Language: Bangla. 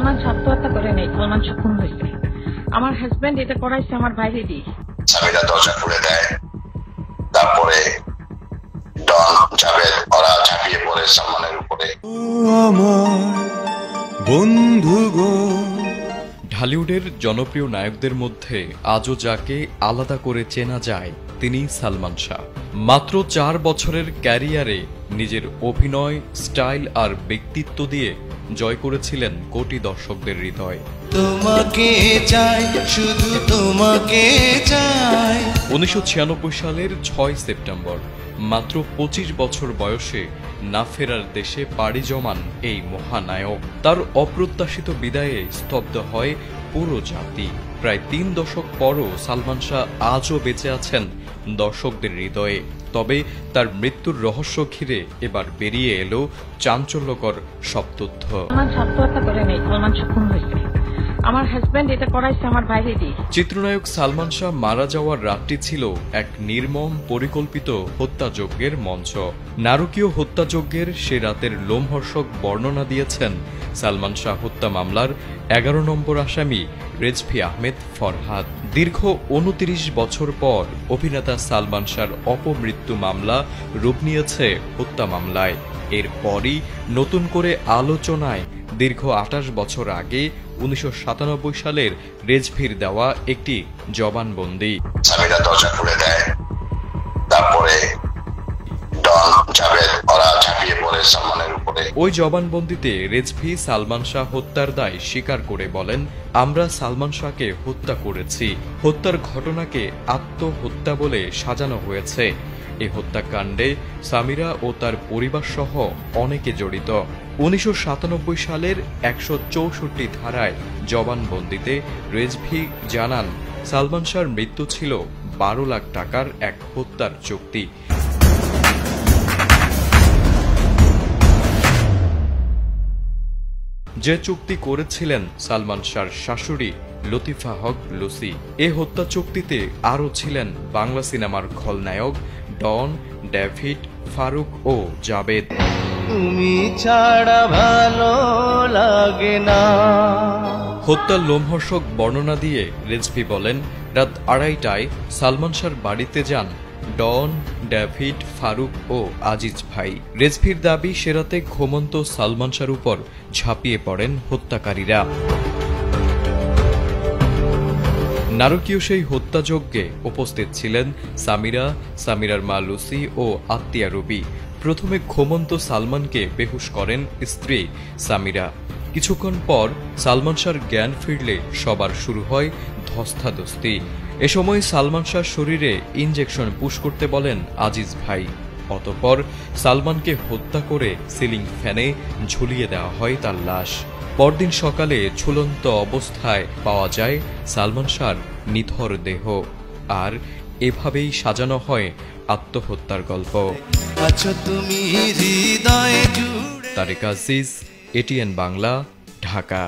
সালমান আত্মহত্যা করে নাই, সালমান খুন হয়েছে। আমার হাজবেন্ড এটা করাইছে আমার বাইরে দিয়ে। সামিরা দরজা খুলে দেয়, তারপরে ডন জাভেদ ওরা ঝাঁপিয়ে পড়ে সালমানের উপরে। ঢালিউডের জনপ্রিয় নায়কদের মধ্যে আজও যাকে আলাদা করে চেনা যায় তিনি সালমান শাহ। মাত্র 4 বছরের ক্যারিয়ারে নিজের অভিনয়, স্টাইল আর ব্যক্তিত্ব দিয়ে জয় করেছিলেন কোটি দর্শকদের হৃদয়। তোমাকে চাই, শুধু তোমাকে চাই। 1996 সালের 6 সেপ্টেম্বর মাত্র 25 বছর বয়সে না ফেরার দেশে পাড়ি জমান এই মহানায়ক। তার অপ্রত্যাশিত বিদায়ে স্তব্ধ হয় পুরো জাতি। প্রায় 3 দশক পরও সালমান শাহ আজও বেঁচে আছেন দর্শকদের হৃদয়ে। তবে তার মৃত্যুর রহস্য ঘিরে এবার বেরিয়ে এলো চাঞ্চল্যকর সব তথ্য। সালমান আত্মহত্যা করে নাই, সালমান খুন হয়েছে। আমার হাজবেন্ড এটা করাইছে আমার বাইরে দিয়ে। চিত্রনায়ক সালমান শাহ মারা যাওয়ার রাতটি ছিল এক নির্মম পরিকল্পিত হত্যাযজ্ঞের মঞ্চ। নারকীয় হত্যাযজ্ঞের সে রাতের লোমহর্ষক বর্ণনা দিয়েছেন সালমান শাহ হত্যা মামলার 11 নম্বর আসামি রেজভি আহমেদ ফরহাদ। দীর্ঘ 29 বছর পর অভিনেতা সালমান শাহর অপমৃত্যু মামলা রূপ নিয়েছে হত্যা মামলায়। এরপরই নতুন করে আলোচনায় দীর্ঘ 28 বছর আগে 1997 সালের রেজভির দেওয়া একটি জবানবন্দি। সামিরা দরজা খুলে দেয়, তারপরে ডন জাভেদ ওরা ঝাঁপিয়ে পড়ে সালমানের উপরে। ওই জবানবন্দিতে রেজভি সালমান শাহ হত্যার দায় স্বীকার করে বলেন, আমরা সালমান শাহকে হত্যা করেছি। হত্যার ঘটনাকে আত্মহত্যা বলে সাজানো হয়েছে। এই হত্যাকাণ্ডে সামিরা ও তার পরিবার সহ অনেকে জড়িত। 1997 সালের 164 ধারায় জবানবন্দিতে রেজভি জানান, সালমান শাহর মৃত্যু ছিল 12 লাখ টাকার এক হত্যার চুক্তি। যে চুক্তি করেছিলেন সালমান শাহর শাশুড়ি লতিফা হক লুসি। এ হত্যা চুক্তিতে আরও ছিলেন বাংলা সিনেমার খলনায়ক ডন, ডেভিড, ফারুক ও জাবেদ। তুমি ছাড়া ভালো লাগে না। হত্যার লোমহর্ষক বর্ণনা দিয়ে রেজভি বলেন, রাত 2:30টায় সালমান শাহর বাড়িতে যান ডন, ডেভিড, ফারুক ও আজিজ ভাই। রেজভির দাবি, সে রাতে ঘুমন্ত সালমান শাহর উপর ঝাঁপিয়ে পড়েন হত্যাকারীরা। নারকীয় সেই হত্যাযজ্ঞে উপস্থিত ছিলেন সামিরা, সামিরার মা লুসি ও আত্মীয়া রুবি। প্রথমে ঘুমন্ত সালমানকে বেহুশ করেন স্ত্রী সামিরা। কিছুক্ষণ পর সালমান শাহর জ্ঞান ফিরলে সবার শুরু হয় ধস্তাধস্তি। এ সময় সালমান শাহর শরীরে ইনজেকশন পুশ করতে বলেন আজিজ ভাই। অতঃপর সালমানকে হত্যা করে সিলিং ফ্যানে ঝুলিয়ে দেওয়া হয় তার লাশ। পরদিন সকালে ঝুলন্ত অবস্থায় পাওয়া যায় সালমান শাহর নিথর দেহ। আর এভাবেই সাজানো হয় আত্মহত্যার গল্প। তুমি হৃদয়ে জুড়ে। তারেক আজিজ, এটিএন বাংলা, ঢাকা।